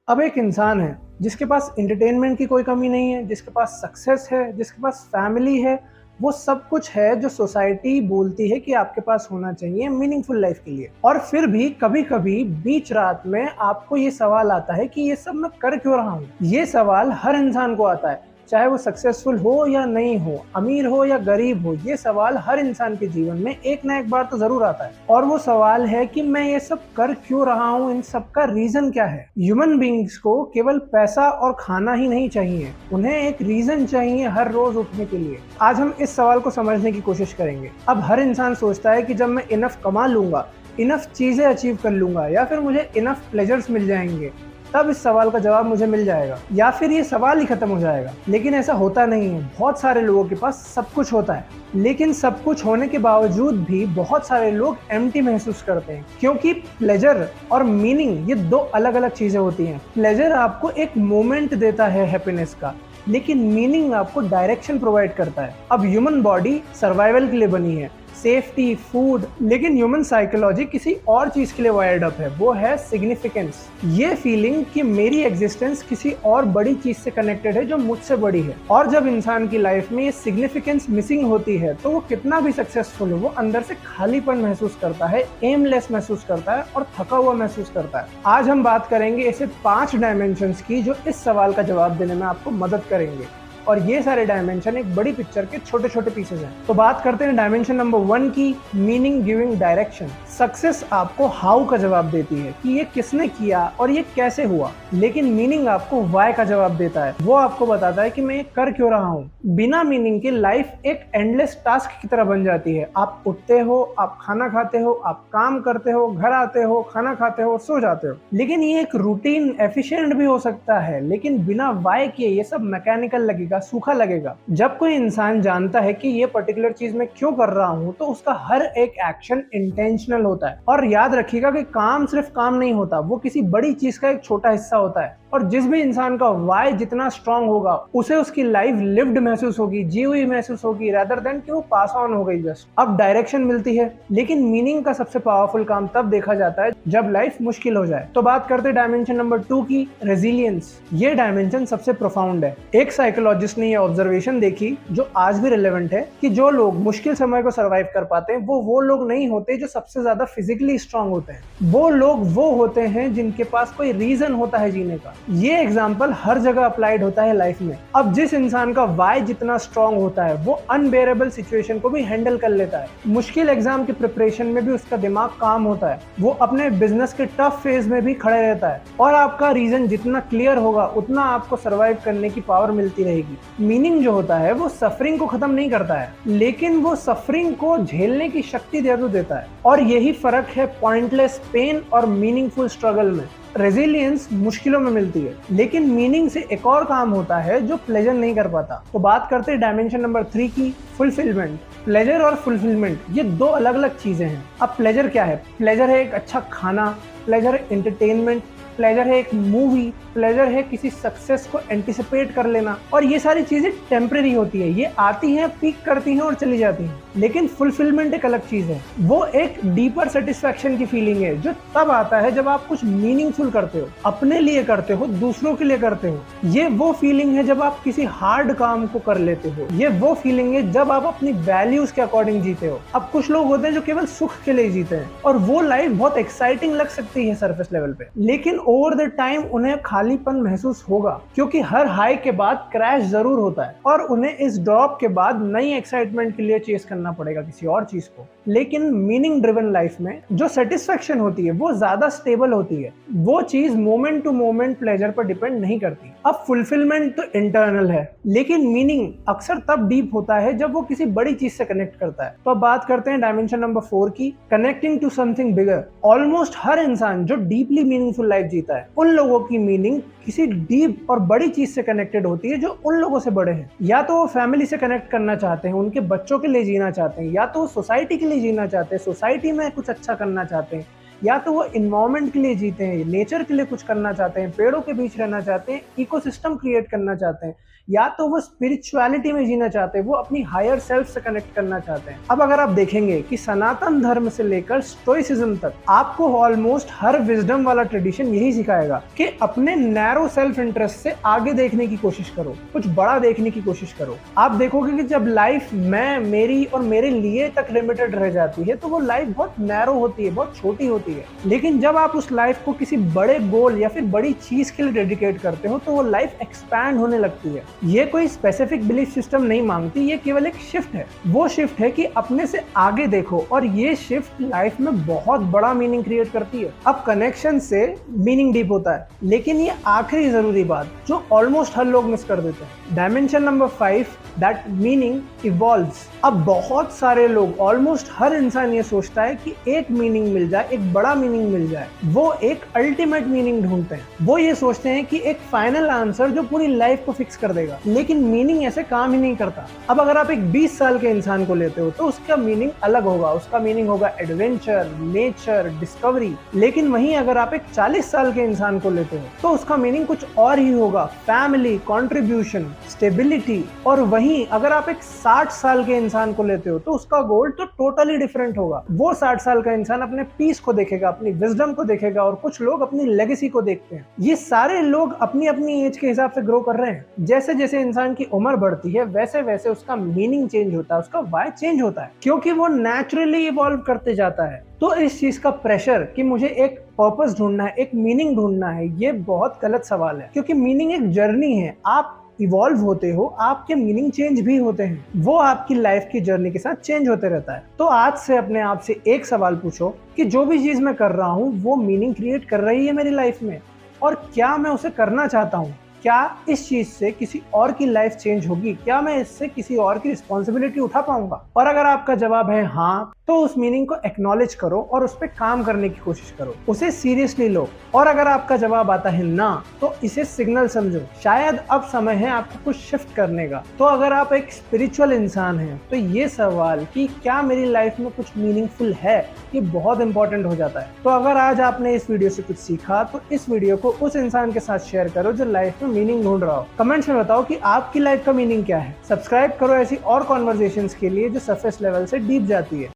अब एक इंसान है जिसके पास एंटरटेनमेंट की कोई कमी नहीं है, जिसके पास सक्सेस है, जिसके पास फैमिली है, वो सब कुछ है जो सोसाइटी बोलती है कि आपके पास होना चाहिए मीनिंगफुल लाइफ के लिए। और फिर भी कभी-कभी बीच रात में आपको ये सवाल आता है कि ये सब मैं कर क्यों रहा हूँ? ये सवाल हर इंसान को आता है, चाहे वो सक्सेसफुल हो या नहीं हो, अमीर हो या गरीब हो, ये सवाल हर इंसान के जीवन में एक ना एक बार तो जरूर आता है। और वो सवाल है कि मैं ये सब कर क्यों रहा हूँ, इन सब का रीजन क्या है। ह्यूमन बींग्स को केवल पैसा और खाना ही नहीं चाहिए, उन्हें एक रीजन चाहिए हर रोज उठने के लिए। आज हम इस सवाल को समझने की कोशिश करेंगे। अब हर इंसान सोचता है कि जब मैं इनफ कमा लूंगा, इनफ चीजें अचीव कर लूंगा, या फिर मुझे इनफ प्लेजर्स मिल जाएंगे, तब इस सवाल का जवाब मुझे मिल जाएगा, या फिर ये सवाल ही खत्म हो जाएगा। लेकिन ऐसा होता नहीं है। बहुत सारे लोगों के पास सब कुछ होता है, लेकिन सब कुछ होने के बावजूद भी बहुत सारे लोग एम्प्टी महसूस करते हैं, क्योंकि प्लेजर और मीनिंग ये दो अलग अलग चीजें होती हैं। प्लेजर आपको एक मोमेंट देता है हैप्पीनेस का, लेकिन मीनिंग आपको डायरेक्शन प्रोवाइड करता है। अब ह्यूमन बॉडी सर्वाइवल के लिए बनी है, सेफ्टी, फूड, लेकिन ह्यूमन साइकोलॉजी किसी और चीज के लिए वायर्ड अप है, वो है सिग्निफिकेंस। ये फीलिंग कि मेरी एग्जिस्टेंस किसी और बड़ी चीज से कनेक्टेड है जो मुझसे बड़ी है। और जब इंसान की लाइफ में ये सिग्निफिकेंस मिसिंग होती है तो वो कितना भी सक्सेसफुल हो, वो अंदर से खालीपन महसूस करता है, एमलेस महसूस करता है और थका हुआ महसूस करता है। आज हम बात करेंगे ऐसे 5 डायमेंशंस की जो इस सवाल का जवाब देने में आपको मदद करेंगे। और ये सारे डायमेंशन एक बड़ी पिक्चर के छोटे छोटे पीसेस हैं। तो बात करते हैं डायमेंशन नंबर 1 की, मीनिंग गिविंग डायरेक्शन। सक्सेस आपको हाउ का जवाब देती है कि ये किसने किया और ये कैसे हुआ, लेकिन मीनिंग आपको वाई का जवाब देता है। वो आपको बताता है कि मैं ये कर क्यों रहा हूँ। बिना मीनिंग के लाइफ एक एंडलेस टास्क की तरह बन जाती है। आप उठते हो, आप खाना खाते हो, आप काम करते हो, घर आते हो, खाना खाते हो, सो जाते हो। लेकिन ये एक रूटीन एफिशिएंट भी हो सकता है, लेकिन बिना वाई के ये सब मैकेनिकल लगेगा, सूखा लगेगा। जब कोई इंसान जानता है कि ये पर्टिकुलर चीज मैं क्यों कर रहा हूँ, तो उसका हर एक एक्शन इंटेंशनल होता है। और याद रखिएगा कि काम सिर्फ काम नहीं होता, वो किसी बड़ी चीज का एक छोटा हिस्सा होता है। और जिस भी इंसान का वाई जितना स्ट्रांग होगा, उसे उसकी लाइफ लिव्ड महसूस होगी, जी हुई महसूस होगी, रादर देन कि वो पास ऑन हो गई जस्ट। अब डायरेक्शन मिलती है, लेकिन मीनिंग का सबसे पावरफुल काम तब देखा जाता है जब लाइफ मुश्किल हो जाए। तो बात करते हैं डायमेंशन नंबर 2 की, रेजिलियंस। ये डायमेंशन सबसे प्रोफाउंड है। एक साइकोलॉजिस्ट ने ये ऑब्जर्वेशन देखी जो आज भी रिलेवेंट है, कि जो लोग मुश्किल समय को सर्वाइव कर पाते हैं वो लोग नहीं होते जो सबसे ज्यादा फिजिकली स्ट्रांग होते हैं। वो लोग वो होते हैं जिनके पास कोई रीजन होता है जीने का। ये एग्जाम्पल हर जगह अप्लाइड होता है लाइफ में। अब जिस इंसान का वाई जितना स्ट्रांग होता है, वो अनबेरेबल सिचुएशन को भी हैंडल कर लेता है। मुश्किल एग्जाम की प्रिपरेशन में भी उसका दिमाग काम होता है, वो अपने बिजनेस के टफ फेज में भी खड़े रहता है। और आपका रीजन जितना क्लियर होगा, उतना आपको सर्वाइव करने की पावर मिलती रहेगी। मीनिंग जो होता है वो सफरिंग को खत्म नहीं करता है, लेकिन वो सफरिंग को झेलने की शक्ति जरूर देता है। और यही फर्क है पॉइंटलेस पेन और मीनिंगफुल स्ट्रगल में। रेजिलियंस मुश्किलों में मिलती है, लेकिन मीनिंग से एक और काम होता है जो प्लेजर नहीं कर पाता। तो बात करते हैं डायमेंशन नंबर 3 की, फुलफिलमेंट। प्लेजर और फुलफिलमेंट ये दो अलग अलग चीजें हैं। अब प्लेजर क्या है? प्लेजर है एक अच्छा खाना, प्लेजर है एंटरटेनमेंट, प्लेजर है एक मूवी, प्लेजर है किसी सक्सेस को एंटिसिपेट कर लेना। और ये सारी चीजें टेम्परेरी होती है, ये आती हैं, पीक करती हैं और चली जाती हैं। लेकिन फुलफिलमेंट एक अलग चीज है, वो एक डीपर सेटिस्फैक्शन की फीलिंग है जो तब आता है जब आप कुछ मीनिंगफुल करते हो, अपने लिए करते हो, दूसरों के लिए करते हो। ये वो फीलिंग है जब आप किसी हार्ड काम को कर लेते हो। ये वो फीलिंग है जब आप अपनी वैल्यूज के अकॉर्डिंग जीते हो। अब कुछ लोग होते हैं जो केवल सुख के लिए जीते हैं, और वो लाइफ बहुत एक्साइटिंग लग सकती है सरफेस लेवल पे, लेकिन ओवर द टाइम उन्हें खालीपन महसूस होगा, क्योंकि हर हाई के बाद क्रैश जरूर होता है और उन्हें इस ड्रॉप के बाद नई एक्साइटमेंट के लिए चेस करना पड़ेगा किसी और चीज को। लेकिन मीनिंग ड्रिवन लाइफ में जो सेटिस्फैक्शन होती है वो ज्यादा स्टेबल होती है। वो चीज मोमेंट टू मोमेंट प्लेजर पर डिपेंड नहीं करती। अब फुलफिलमेंट तो इंटरनल है, लेकिन मीनिंग अक्सर तब डीप होता है जब वो किसी बड़ी चीज से कनेक्ट करता है। तो अब बात करते हैं डायमेंशन नंबर 4 की, connecting to something bigger. Almost हर इंसान जो डीपली मीनिंगफुल लाइफ जीता है, उन लोगों की मीनिंग किसी डीप और बड़ी चीज से कनेक्टेड होती है जो उन लोगों से बड़े हैं। या तो वो फैमिली से कनेक्ट करना चाहते हैं, उनके बच्चों के लिए जीना चाहते हैं, या तो वो सोसाइटी के लिए जीना चाहते हैं, सोसाइटी में कुछ अच्छा करना चाहते हैं, या तो वो इन्वायरमेंट के लिए जीते हैं, नेचर के लिए कुछ करना चाहते हैं, पेड़ों के बीच रहना चाहते हैं, इकोसिस्टम क्रिएट करना चाहते हैं, या तो वो स्पिरिचुअलिटी में जीना चाहते हैं, वो अपनी हायर सेल्फ से कनेक्ट करना चाहते हैं। अब अगर आप देखेंगे कि सनातन धर्म से लेकर स्टोइसिज्म तक आपको ऑलमोस्ट हर विजडम वाला ट्रेडिशन यही सिखाएगा कि अपने नैरो सेल्फ इंटरेस्ट से आगे देखने की कोशिश करो, कुछ बड़ा देखने की कोशिश करो। आप देखोगे कि जब लाइफ मैं, मेरी और मेरे लिए तक लिमिटेड रह जाती है तो वो लाइफ बहुत नैरो होती है, बहुत छोटी होती है। लेकिन जब आप उस लाइफ को किसी बड़े गोल या फिर बड़ी चीज के लिए डेडिकेट करते हो तो वो लाइफ एक्सपैंड होने लगती है। ये कोई स्पेसिफिक बिलीफ सिस्टम नहीं मांगती, ये केवल एक शिफ्ट है। वो शिफ्ट है कि अपने से आगे देखो, और ये शिफ्ट लाइफ में बहुत बड़ा मीनिंग क्रिएट करती है। अब कनेक्शन से मीनिंग डीप होता है, लेकिन ये आखिरी जरूरी बात जो ऑलमोस्ट हर लोग मिस कर देते हैं, dimension number 5, that meaning evolves. अब बहुत सारे लोग, ऑलमोस्ट हर इंसान ये सोचता है कि एक मीनिंग मिल जाए, एक बड़ा मीनिंग मिल जाए, वो एक अल्टीमेट मीनिंग ढूंढते हैं। वो ये सोचते हैं कि एक फाइनल आंसर जो पूरी लाइफ को फिक्स कर देगा, लेकिन मीनिंग ऐसे काम ही नहीं करता। अब अगर आप एक 20 साल के इंसान को लेते हो तो उसका मीनिंग अलग होगा, उसका मीनिंग होगा एडवेंचर, नेचर, डिस्कवरी। लेकिन वहीं अगर आप एक 40 साल के इंसान को लेते हो तो उसका मीनिंग कुछ और ही होगा, फैमिली, कॉन्ट्रीब्यूशन, स्टेबिलिटी। और वहीं अगर आप एक 60 साल के इंसान को लेते हो तो उसका गोल तो टोटली डिफरेंट होगा। वो 60 साल का इंसान अपने पीस को देखेगा, अपनी विजडम को देखेगा, और कुछ लोग अपनी लेगेसी को देखते हैं। ये सारे लोग अपनी अपनी एज के हिसाब से ग्रो कर रहे हैं। जैसे जैसे इंसान की उम्र बढ़ती है वैसे वैसे उसका मीनिंग चेंज होता है, उसका वाई चेंज होता है, क्योंकि वो नेचुरली इवॉल्व करते जाता है। तो इस चीज का प्रेशर कि मुझे एक पर्पस ढूंढना है, एक मीनिंग ढूंढना है, ये बहुत गलत सवाल है, क्योंकि मीनिंग एक जर्नी है। आप इवॉल्व होते हो, आपके मीनिंग चेंज भी होते हैं, वो आपकी लाइफ की जर्नी के साथ चेंज होते रहता है। तो आज से अपने आप से एक सवाल पूछो कि जो भी चीज मैं कर रहा हूँ वो मीनिंग क्रिएट कर रही है मेरी लाइफ में, और क्या मैं उसे करना चाहता हूँ? क्या इस चीज से किसी और की लाइफ चेंज होगी? क्या मैं इससे किसी और की रिस्पॉन्सिबिलिटी उठा पाऊंगा? और अगर आपका जवाब है हाँ, तो उस मीनिंग को एक्नॉलेज करो और उस पर काम करने की कोशिश करो, उसे सीरियसली लो। और अगर आपका जवाब आता है ना, तो इसे सिग्नल समझो, शायद अब समय है आपको कुछ शिफ्ट करने का। तो अगर आप एक स्पिरिचुअल इंसान हैं तो ये सवाल कि क्या मेरी लाइफ में कुछ मीनिंगफुल है, ये बहुत इंपॉर्टेंट हो जाता है। तो अगर आज आपने इस वीडियो से कुछ सीखा तो इस वीडियो को उस इंसान के साथ शेयर करो जो लाइफ में मीनिंग ढूंढ रहा हो। कमेंट्स में बताओ कि आपकी लाइफ का मीनिंग क्या है। सब्सक्राइब करो ऐसी और कॉन्वर्सेशंस के लिए जो सरफेस लेवल से डीप जाती है।